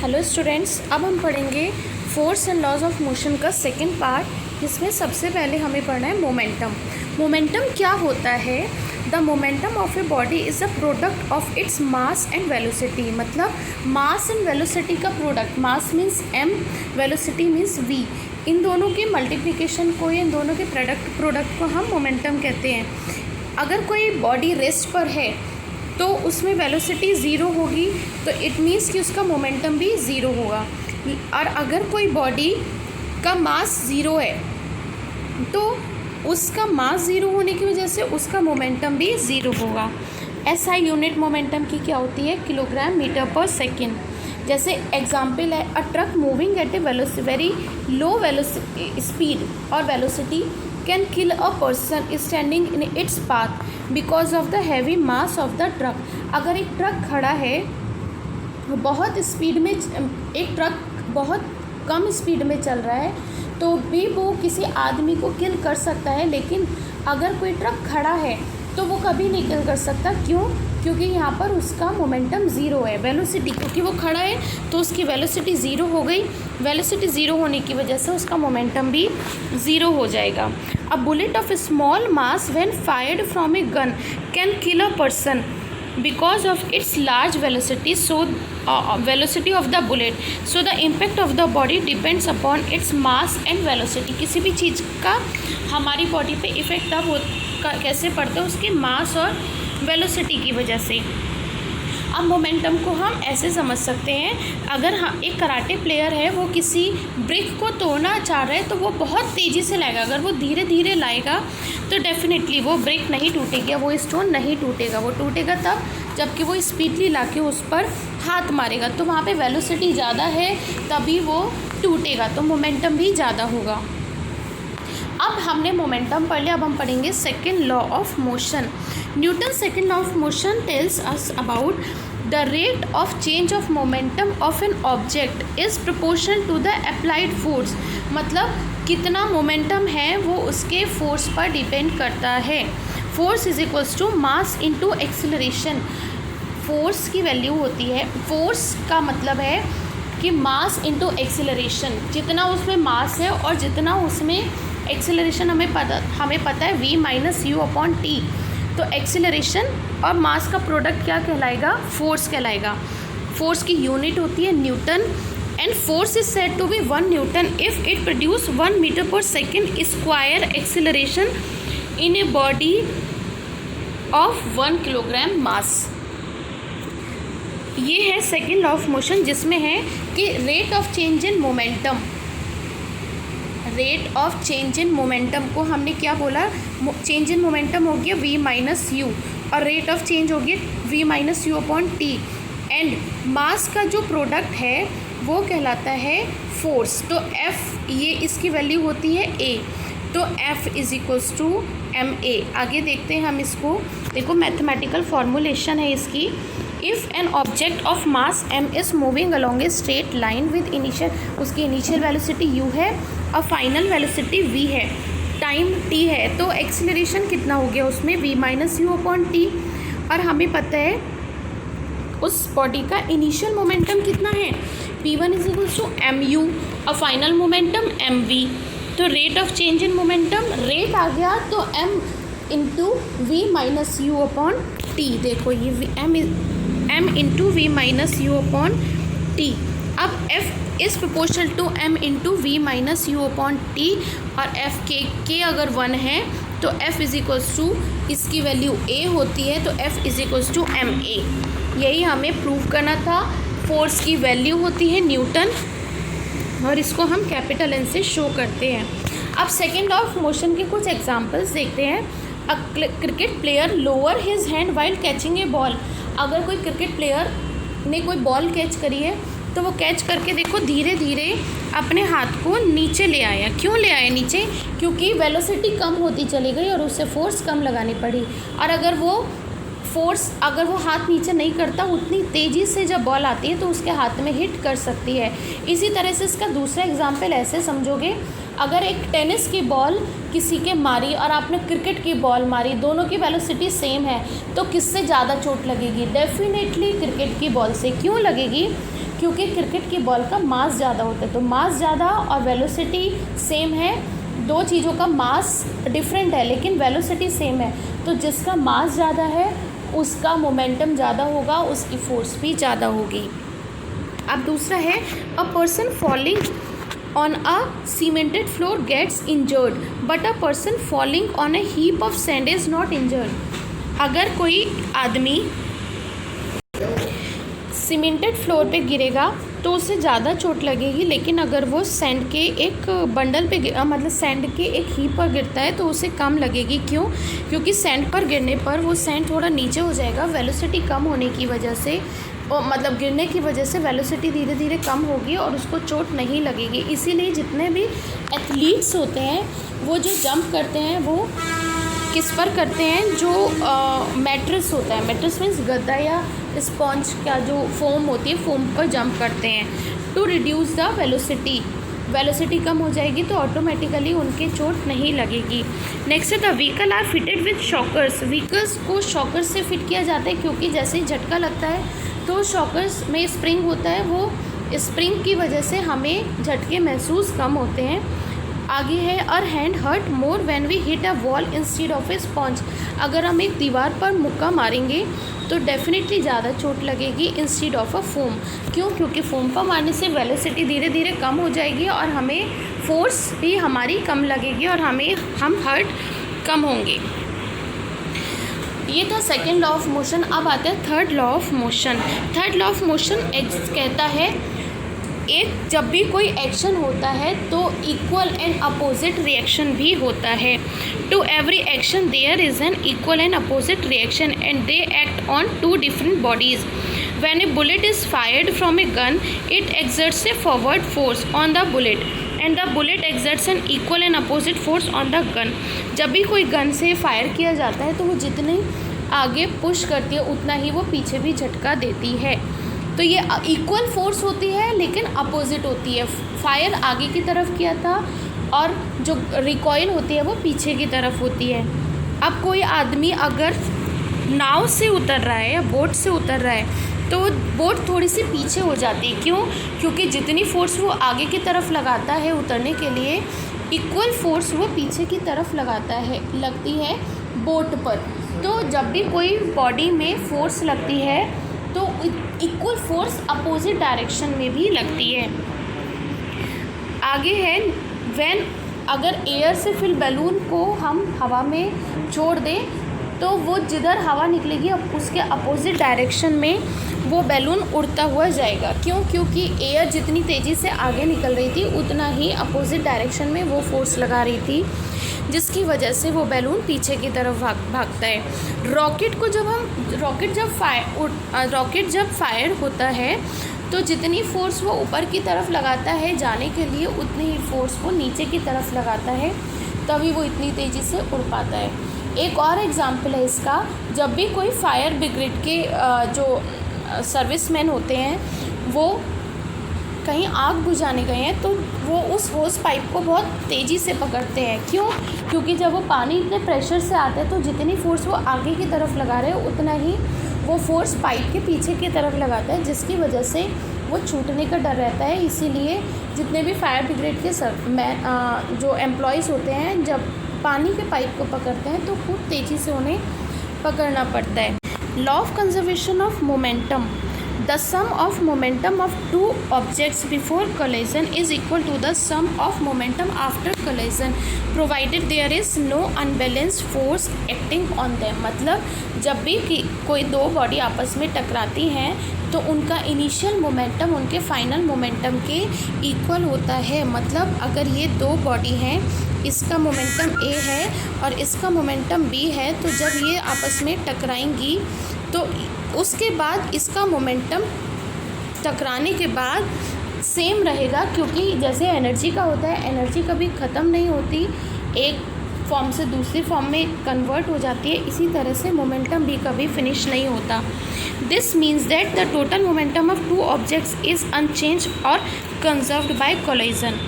Hello students, अब हम पढ़ेंगे force and laws of motion का सेकंड पार्ट, जिसमें सबसे पहले हमें पढ़ना है मोमेंटम। मोमेंटम क्या होता है? The momentum of a body is a product of its mass and velocity. मतलब मास एंड वेलोसिटी का product. Mass means m, velocity means v। इन दोनों के मल्टीप्लिकेशन को, इन दोनों के प्रोडक्ट को हम मोमेंटम कहते हैं। अगर कोई बॉडी रेस्ट पर है तो उसमें वेलोसिटी ज़ीरो होगी, तो इट मीन्स कि उसका मोमेंटम भी ज़ीरो होगा। और अगर कोई बॉडी का मास ज़ीरो है तो उसका मास ज़ीरो होने की वजह से उसका मोमेंटम भी ज़ीरो होगा। SI यूनिट मोमेंटम की क्या होती है? Kilogram metre per second. जैसे एग्जाम्पल है, a truck moving at a very low speed और velocity can kill a person standing in its path because of the heavy mass of the truck. अगर एक truck खड़ा है बहुत speed में, एक ट्रक बहुत कम स्पीड में चल रहा है तो भी वो किसी आदमी को किल कर सकता है, लेकिन अगर कोई ट्रक खड़ा है तो वो कभी नहीं किल कर सकता। क्यों? क्योंकि यहाँ पर उसका मोमेंटम ज़ीरो है। वेलोसिटी, क्योंकि वो खड़ा है तो उसकी वेलोसिटी ज़ीरो हो गई। वेलोसिटी ज़ीरो होने की वजह से उसका मोमेंटम भी ज़ीरो हो जाएगा। A bullet of small mass when fired from a gun can kill a person because of its large velocity, so velocity of the bullet, so the impact of the body depends upon its mass and velocity। किसी भी चीज़ का हमारी body पे effect तब कैसे पड़ता है? उसके मास और वेलोसिटी की वजह से। अब मोमेंटम को हम ऐसे समझ सकते हैं, अगर एक कराटे प्लेयर है, वो किसी ब्रिक को तोड़ना चाह रहा है तो वो बहुत तेज़ी से लाएगा। अगर वो धीरे धीरे लाएगा तो डेफिनेटली वो ब्रिक नहीं टूटेगी, वो स्टोन नहीं टूटेगा। वो टूटेगा तब जबकि वो स्पीडली लाके उस पर हाथ मारेगा, तो वहाँ पे वेलोसिटी ज़्यादा है तभी वो टूटेगा, तो मोमेंटम भी ज़्यादा होगा। अब हमने मोमेंटम पढ़ लिया, अब हम पढ़ेंगे second law of motion. Newton second law of motion tells us about the rate of change of momentum of an object is proportional to the applied force. मतलब कितना मोमेंटम है वो उसके फोर्स पर डिपेंड करता है। Force is equals to mass into acceleration. Force की value होती है, फोर्स का मतलब है कि मास इंटू एक्सीलरेशन। जितना उसमें मास है और जितना उसमें एक्सीलरेशन हमें पता है v minus u upon T. तो एक्सीलरेशन और मास का प्रोडक्ट क्या कहलाएगा? फोर्स कहलाएगा। फोर्स की यूनिट होती है newton, and force is said to be 1 newton if it produce 1 metre per second square acceleration in a body of 1 kilogram mass. ये है सेकेंड लॉ ऑफ मोशन, जिसमें है कि rate of change in momentum, rate of change in momentum को हमने क्या बोला? Change in momentum हो गया v माइनस यू, और रेट ऑफ चेंज हो गया v minus u upon T. And mass का जो प्रोडक्ट है वो कहलाता है फोर्स। तो F, ये इसकी वैल्यू होती है a, तो F is equals to ma। आगे देखते हैं हम इसको। देखो मैथमेटिकल फॉर्मूलेशन है इसकी। If an object of mass m is moving along a straight line with initial, उसकी इनिशियल वेलोसिटी u है और फाइनल वेलोसिटी v है, टाइम t है, तो एक्सीलरेशन कितना हो गया उसमें? v minus u upon t. और हमें पता है उस बॉडी का इनिशियल मोमेंटम कितना है? p1 is equals to mu और फाइनल मोमेंटम mv। तो rate of change in momentum, rate आ गया तो m into v minus u upon t. देखो ये m into v minus u upon t. अब f is proportional to m into v minus u upon t, और f के अगर 1 है तो f इज इक्वल्स टू, इसकी वैल्यू a होती है तो f is equals to ma। यही हमें प्रूव करना था। फोर्स की वैल्यू होती है न्यूटन और इसको हम कैपिटल N से शो करते हैं। अब सेकेंड लॉ ऑफ मोशन के कुछ एग्जाम्पल्स देखते हैं। A cricket player lower his hand while catching a ball. अगर कोई क्रिकेट प्लेयर ने कोई बॉल कैच करी है तो वो कैच करके देखो धीरे धीरे अपने हाथ को नीचे ले आया। क्यों ले आया नीचे? क्योंकि वेलोसिटी कम होती चली गई और उससे फोर्स कम लगानी पड़ी। और अगर वो हाथ नीचे नहीं करता, उतनी तेज़ी से जब बॉल आती है तो उसके हाथ में हिट कर सकती है। इसी तरह से इसका दूसरा एग्जाम्पल ऐसे समझोगे, अगर एक टेनिस की बॉल किसी के मारी और आपने क्रिकेट की बॉल मारी, दोनों की वेलोसिटी सेम है, तो किससे ज़्यादा चोट लगेगी? डेफिनेटली क्रिकेट की बॉल से। क्यों लगेगी? क्योंकि क्रिकेट की बॉल का मास ज़्यादा होता है, तो मास ज़्यादा और वेलोसिटी सेम है, दो चीज़ों का मास डिफरेंट है लेकिन वेलोसिटी सेम है, तो जिसका मास ज़्यादा है उसका मोमेंटम ज़्यादा होगा, उसकी फोर्स भी ज़्यादा होगी। अब दूसरा है a person falling on a cemented floor gets injured but a person falling on a heap of sand is not injured. अगर कोई आदमी सीमेंटेड फ्लोर पे गिरेगा तो उसे ज़्यादा चोट लगेगी, लेकिन अगर वो सैंड के एक बंडल पे मतलब सैंड के एक हीप पर गिरता है तो उसे कम लगेगी। क्यों? क्योंकि सैंड पर गिरने पर वो सैंड थोड़ा नीचे हो जाएगा, वेलोसिटी कम होने की वजह से, मतलब गिरने की वजह से वेलोसिटी धीरे धीरे कम होगी और उसको चोट नहीं लगेगी। इसीलिए जितने भी एथलीट्स होते हैं वो जो जंप करते हैं वो किस पर करते हैं? जो मैट्रेस होता है, मैट्रेस मीन्स गद्दा या स्पॉन्ज का जो फोम होती है, फोम पर जंप करते हैं टू रिड्यूस द वेलोसिटी कम हो जाएगी तो ऑटोमेटिकली उनके चोट नहीं लगेगी। नेक्स्ट है the vehicle are fitted with shockers. Vehicles को शॉकर्स से फिट किया जाता है क्योंकि जैसे ही झटका लगता है तो शॉकर्स में स्प्रिंग होता है, वो स्प्रिंग की वजह से हमें झटके महसूस कम होते हैं। आगे है our hand hurt more when we hit a wall instead of a sponge. अगर हम एक दीवार पर मुक्का मारेंगे तो डेफिनेटली ज़्यादा चोट लगेगी इंस्टेड ऑफ अ फोम। क्यों? क्योंकि फोम पर मारने से वेलोसिटी धीरे धीरे कम हो जाएगी और हमें फोर्स भी हमारी कम लगेगी और हम हर्ट कम होंगे। ये था सेकेंड लॉ ऑफ मोशन। अब आता है third law of motion. Third law of motion कहता है जब भी कोई एक्शन होता है तो इक्वल एंड अपोजिट रिएक्शन भी होता है। To every action there is an equal and opposite reaction and they act on two different bodies. When a bullet is fired from a gun it exerts a forward force on the bullet and the bullet exerts an equal and opposite force on the gun. जब भी कोई gun से fire किया जाता है तो वो जितनी आगे पुश करती है उतना ही वो पीछे भी झटका देती है। तो ये इक्वल फोर्स होती है लेकिन अपोजिट होती है। फायर आगे की तरफ किया था और जो रिकॉइल होती है वो पीछे की तरफ होती है। अब कोई आदमी अगर नाव से उतर रहा है या बोट से उतर रहा है तो बोट थोड़ी सी पीछे हो जाती है। क्यों? क्योंकि जितनी फोर्स वो आगे की तरफ लगाता है उतरने के लिए, इक्वल फोर्स वो पीछे की तरफ लगती है बोट पर। तो जब भी कोई बॉडी में फोर्स लगती है तो इक्वल फोर्स अपोजिट डायरेक्शन में भी लगती है। आगे है अगर एयर से फिल बैलून को हम हवा में छोड़ दें तो वो जिधर हवा निकलेगी अब उसके अपोजिट डायरेक्शन में वो बैलून उड़ता हुआ जाएगा। क्यों? क्योंकि एयर जितनी तेज़ी से आगे निकल रही थी उतना ही अपोजिट डायरेक्शन में वो फोर्स लगा रही थी, जिसकी वजह से वो बैलून पीछे की तरफ भागता है। रॉकेट जब फायर होता है तो जितनी फोर्स वो ऊपर की तरफ लगाता है जाने के लिए उतनी ही फोर्स वो नीचे की तरफ लगाता है, तभी वो इतनी तेज़ी से उड़ पाता है। एक और एग्जांपल है इसका, जब भी कोई फायर ब्रिगेड के जो सर्विसमैन होते हैं वो कहीं आग बुझाने गए हैं तो वो उस होस पाइप को बहुत तेज़ी से पकड़ते हैं। क्यों? क्योंकि जब वो पानी इतने प्रेशर से आता है तो जितनी फोर्स वो आगे की तरफ लगा रहे हैं उतना ही वो फोर्स पाइप के पीछे की तरफ लगाता है, जिसकी वजह से वो छूटने का डर रहता है। इसीलिए जितने भी फायर ब्रिगेड के जो एम्प्लॉयज़ होते हैं जब पानी के पाइप को पकड़ते हैं तो खूब तेज़ी से उन्हें पकड़ना पड़ता है। Law of conservation of momentum. The sum of momentum of two objects before collision is equal to the sum of momentum after collision provided there is no unbalanced force acting on them। मतलब जब भी कोई दो body आपस में टकराती हैं तो उनका इनिशियल मोमेंटम उनके फाइनल मोमेंटम के इक्वल होता है। मतलब अगर ये दो बॉडी हैं, इसका मोमेंटम A है और इसका मोमेंटम B है, तो जब ये आपस में टकराएंगी तो उसके बाद इसका मोमेंटम टकराने के बाद सेम रहेगा, क्योंकि जैसे एनर्जी का होता है, एनर्जी कभी ख़त्म नहीं होती, एक फॉर्म से दूसरी फॉर्म में कन्वर्ट हो जाती है। इसी तरह से मोमेंटम भी कभी फिनिश नहीं होता। This means that the total momentum of two objects is unchanged और कंजर्व्ड बाय कोलिजन।